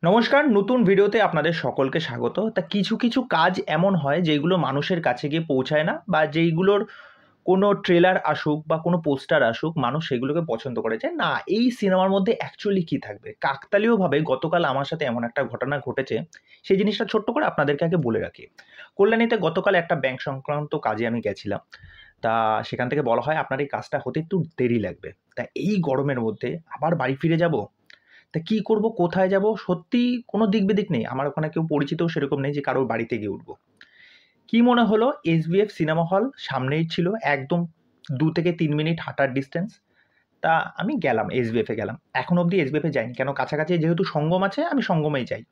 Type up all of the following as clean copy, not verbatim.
নমস্কার, নতুন ভিডিওতে আপনাদের সকলকে স্বাগত। তা কিছু কিছু কাজ এমন হয় যেইগুলো মানুষের কাছে গিয়ে পৌঁছায় না, বা যেইগুলোর কোনো ট্রেলার আসুক বা কোনো পোস্টার আসুক মানুষ সেগুলোকে পছন্দ করে যে না, এই সিনেমার মধ্যে অ্যাকচুয়ালি কী থাকবে। কাকতালীয়ভাবে গতকাল আমার সাথে এমন একটা ঘটনা ঘটেছে, সেই জিনিসটা ছোট্ট করে আপনাদেরকে আগে বলে রাখি। কল্যাণীতে গতকাল একটা ব্যাংক সংক্রান্ত কাজে আমি গেছিলাম। তা সেখান থেকে বলা হয় আপনার এই কাজটা হতে একটু দেরি লাগবে। তা এই গরমের মধ্যে আবার বাড়ি ফিরে যাব, তা কী করব, কোথায় যাব, সত্যিই কোনো দিক বিদিক নেই। আমার ওখানে কেউ পরিচিতও সেরকম নেই যে কারোর বাড়িতে গিয়ে উঠব। কি মনে হলো, এসবিএফ সিনেমা হল সামনেই ছিল, একদম ২ থেকে ৩ মিনিট হাঁটার ডিসটেন্স। তা আমি গেলাম, এসবিএফে গেলাম। এখন অবধি এসবিএফে যাইনি, কেন কাছাকাছি যেহেতু সঙ্গম আছে আমি সঙ্গমেই যাই।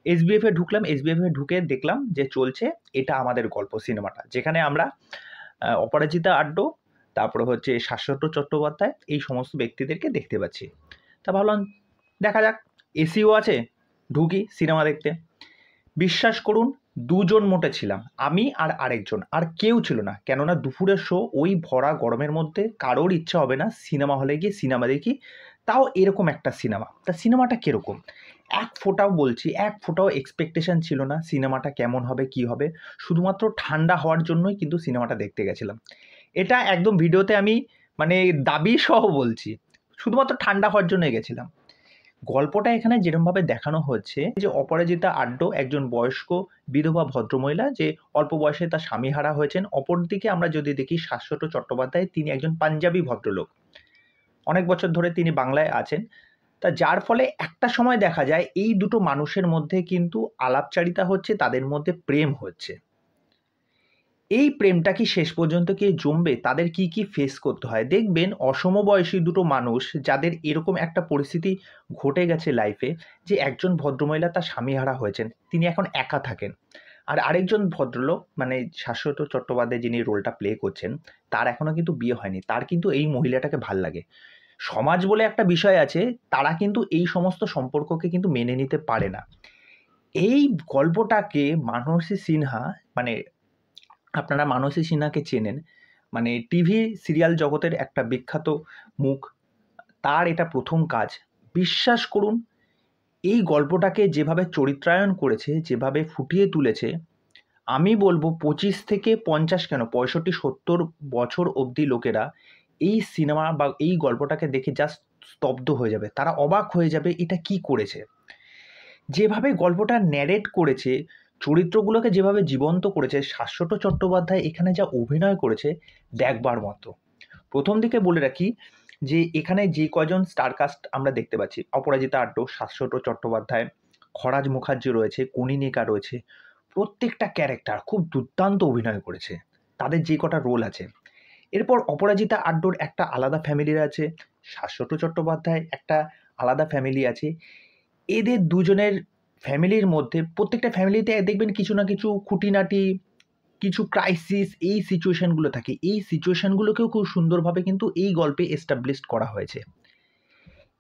এসবিএফে ঢুকলাম, এসবিএফে ঢুকে দেখলাম যে চলছে এটা আমাদের গল্প সিনেমাটা, যেখানে আমরা অপরাজিতা আড্ড, তারপরে হচ্ছে শাশ্বত চট্টোপাধ্যায়, এই সমস্ত ব্যক্তিদেরকে দেখতে পাচ্ছি। তা ভাবলাম দেখা যাক, এসিও আছে, ঢুকি সিনেমা দেখতে। বিশ্বাস করুন, ২ জন মোটে ছিলাম, আমি আর আরেকজন, আর কেউ ছিল না। কেননা দুপুরের শো, ওই ভরা গরমের মধ্যে কারোর ইচ্ছা হবে না সিনেমা হলে গিয়ে সিনেমা দেখি, তাও এরকম একটা সিনেমা। তা সিনেমাটা কীরকম, এক ফোঁটাও বলছি, এক ফোঁটাও এক্সপেকটেশন ছিল না সিনেমাটা কেমন হবে কী হবে। শুধুমাত্র ঠান্ডা হওয়ার জন্যই কিন্তু সিনেমাটা দেখতে গেছিলাম। এটা একদম ভিডিওতে আমি মানে দাবি সহ বলছি, শুধুমাত্র ঠান্ডা হওয়ার জন্যই গেছিলাম। গল্পটা এখানে যেরমভাবে দেখানো হচ্ছে যে অপরাজিতা আড্ড একজন বয়স্ক বিধবা ভদ্রমহিলা, যে অল্প বয়সে তার স্বামী হারা হয়েছেন। অপরদিকে আমরা যদি দেখি শাশ্বত চট্টোপাধ্যায়, তিনি একজন পাঞ্জাবি ভদ্রলোক, অনেক বছর ধরে তিনি বাংলায় আছেন। তা যার ফলে একটা সময় দেখা যায় এই দুটো মানুষের মধ্যে কিন্তু আলাপচারিতা হচ্ছে, তাদের মধ্যে প্রেম হচ্ছে। এই প্রেমটা কি শেষ পর্যন্ত কি জমবে, তাদের কি কি ফেস করতে হয় দেখবেন। অসমবয়সী দুটো মানুষ যাদের এরকম একটা পরিস্থিতি ঘটে গেছে লাইফে, যে একজন ভদ্রমহিলা তার স্বামীহারা হয়েছেন, তিনি এখন একা থাকেন। আর আরেকজন ভদ্রলোক মানে শাশ্বত চট্টোপাধ্যায় যিনি রোলটা প্লে করছেন, তার এখনও কিন্তু বিয়ে হয়নি, তার কিন্তু এই মহিলাটাকে ভাল লাগে। সমাজ বলে একটা বিষয় আছে, তারা কিন্তু এই সমস্ত সম্পর্ককে কিন্তু মেনে নিতে পারে না। এই গল্পটাকে মানসী সিনহা, মানে আপনারা মানসী সিনহাকে চেনেন, মানে টিভি সিরিয়াল জগতের একটা বিখ্যাত মুখ, তার এটা প্রথম কাজ। বিশ্বাস করুন, এই গল্পটাকে যেভাবে চরিত্রায়ন করেছে, যেভাবে ফুটিয়ে তুলেছে, আমি বলবো ২৫ থেকে ৫০ কেন ৬৫-৭০ বছর অবধি লোকেরা এই সিনেমা বা এই গল্পটাকে দেখে জাস্ট স্তব্ধ হয়ে যাবে, তারা অবাক হয়ে যাবে এটা কি করেছে। যেভাবে গল্পটা ন্যারেট করেছে, চরিত্রগুলোকে যেভাবে জীবন্ত করেছে, শাশ্বত চট্টোপাধ্যায় এখানে যা অভিনয় করেছে দেখবার মতো। প্রথম দিকে বলে রাখি যে এখানে যে কয়জন স্টারকাস্ট আমরা দেখতে পাচ্ছি, অপরাজিতা আড্ড, শাশ্বত চট্টোপাধ্যায়, খরাজ মুখার্জি রয়েছে, কনীনিকা রয়েছে, প্রত্যেকটা ক্যারেক্টার খুব দুর্দান্ত অভিনয় করেছে, তাদের যে কটা রোল আছে। এরপর অপরাজিতা আড্ডর একটা আলাদা ফ্যামিলি আছে, শাশ্বত চট্টোপাধ্যায় একটা আলাদা ফ্যামিলি আছে। এদের দুজনের ফ্যামিলির মধ্যে, প্রত্যেকটা ফ্যামিলিতে দেখবেন কিছু না কিছু খুঁটিনাটি, কিছু ক্রাইসিস, এই সিচুয়েশনগুলো থাকে। এই সিচুয়েশনগুলোকেও খুব সুন্দরভাবে কিন্তু এই গল্পে এস্টাবলিশড করা হয়েছে।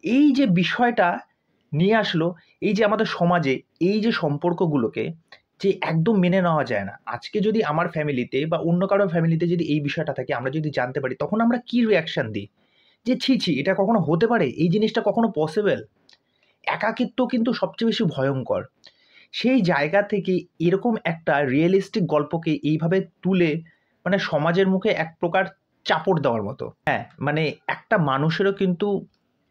এই যে বিষয়টা নিয়ে আসলো, এই যে আমাদের সমাজে এই যে সম্পর্কগুলোকে যে একদম মেনে নেওয়া যায় না। আজকে যদি আমার ফ্যামিলিতে বা অন্য কারো ফ্যামিলিতে যদি এই বিষয়টা থাকে, আমরা যদি জানতে পারি, তখন আমরা কি রিঅ্যাকশন দিই? যে ছি, ছি, এটা কখনো হতে পারে? এই জিনিসটা কখনো পসিবল? একাকিত্ব কিন্তু সবচেয়ে বেশি ভয়ঙ্কর। সেই জায়গা থেকে এরকম একটা রিয়েলিস্টিক গল্পকে এইভাবে তুলে মানে সমাজের মুখে এক প্রকার চাপড় দেওয়ার মতো। হ্যাঁ, মানে একটা মানুষেরও কিন্তু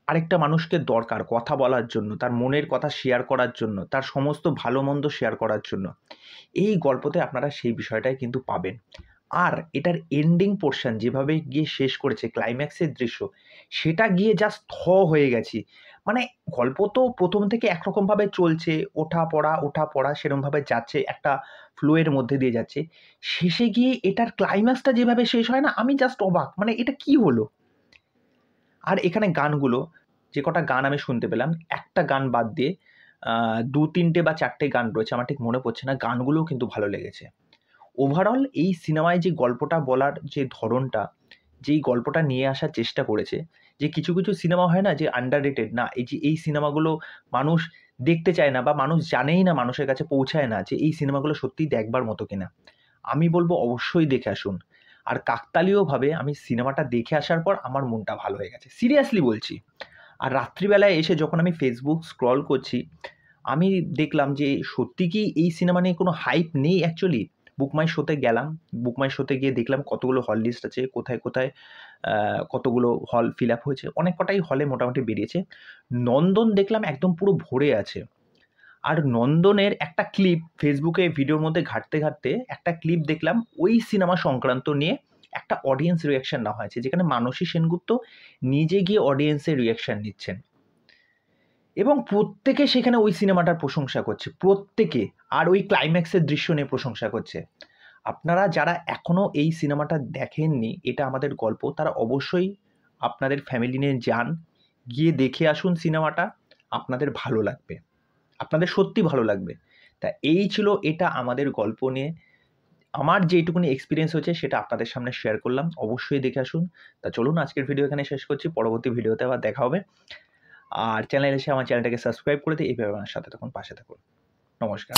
আরেকটা মানুষকে দরকার কথা বলার জন্য, তার মনের কথা শেয়ার করার জন্য, তার সমস্ত ভালো-মন্দ শেয়ার করার জন্য। এই গল্পতে আপনারা সেই বিষয়টাই কিন্তু পাবেন। আর এটার এন্ডিং পোরশন যেভাবে গিয়ে শেষ করেছে, ক্লাইম্যাক্সের দৃশ্য, সেটা গিয়ে জাস্ট হয়ে গেছি। মানে গল্প তো প্রথম থেকে একরকমভাবে চলছে, ওঠা-পড়া সেরমভাবে যাচ্ছে, একটা ফ্লো এর মধ্যে দিয়ে যাচ্ছে। শেষে গিয়ে এটার ক্লাইম্যাক্সটা যেভাবে শেষ হয় না, আমি জাস্ট অবাক! মানে এটা কি হলো? আর এখানে গানগুলো, যে কটা গান আমি শুনতে পেলাম, একটা গান বাদ দিয়ে ২-৩ টে বা ৪ টে গান রয়েছে, আমার ঠিক মনে পড়ছে না। গানগুলোও কিন্তু ভালো লেগেছে। ওভারঅল এই সিনেমায় যে গল্পটা বলার যে ধরনটা, যেই গল্পটা নিয়ে আসার চেষ্টা করেছে, যে কিছু কিছু সিনেমা হয় না যে আন্ডাররেটেড, না এই যে এই সিনেমাগুলো মানুষ দেখতে চায় না বা মানুষ জানেই না, মানুষের কাছে পৌঁছায় না যে এই সিনেমাগুলো সত্যিই দেখবার মতো কিনা। আমি বলব অবশ্যই দেখে আসুন। আর কাকতালীয়ভাবে আমি সিনেমাটা দেখে আসার পর আমার মনটা ভালো হয়ে গেছে। সিরিয়াসলি বলছি। আর রাত্রিবেলায় এসে যখন আমি Facebook স্ক্রল করছি, আমি দেখলাম যে সত্যি কি এই সিনেমা নিয়ে কোনো হাইপ নেই অ্যাকচুয়ালি। বুক মাই শোতে গেলাম, বুক মাই শোতে গিয়ে দেখলাম কতগুলো হল লিস্ট আছে, কোথায় কোথায় কতগুলো হল ফিল আপ হয়েছে, অনেক কটাই হলে মোটামুটি বেরিয়েছে। নন্দন দেখলাম একদম পুরো ভরে আছে। আর নন্দনের একটা ক্লিপ ফেসবুকে ভিডিওর মধ্যে ঘাঁটতে ঘাঁটতে একটা ক্লিপ দেখলাম ওই সিনেমা সংক্রান্ত নিয়ে একটা অডিয়েন্স রিয়াকশন নেওয়া হয়েছে, যেখানে মানসী সেনগুপ্ত নিজে গিয়ে অডিয়েন্সের রিয়াকশন নিচ্ছেন এবং প্রত্যেকে সেখানে ওই সিনেমাটার প্রশংসা করছে, প্রত্যেকে। আর ওই ক্লাইম্যাক্সের দৃশ্য নিয়ে প্রশংসা করছে। আপনারা যারা এখনও এই সিনেমাটা দেখেননি, এটা আমাদের গল্প, তারা অবশ্যই আপনাদের ফ্যামিলি নিয়ে যান, গিয়ে দেখে আসুন সিনেমাটা। আপনাদের ভালো লাগবে, আপনাদের সত্যি ভালো লাগবে। তা এই ছিল এটা আমাদের গল্প নিয়ে আমার যেটুকুনি এক্সপিরিয়েন্স হয়েছে সেটা আপনাদের সামনে শেয়ার করলাম। অবশ্যই দেখে আসুন। তা চলুন আজকের ভিডিও এখানে শেষ করছি, পরবর্তী ভিডিওতে আবার দেখা হবে। আর চ্যানেলে এসে আমার চ্যানেলটাকে সাবস্ক্রাইব করে দিয়ে এইভাবে আমার সাথে থাকুন, পাশে থাকুন। নমস্কার।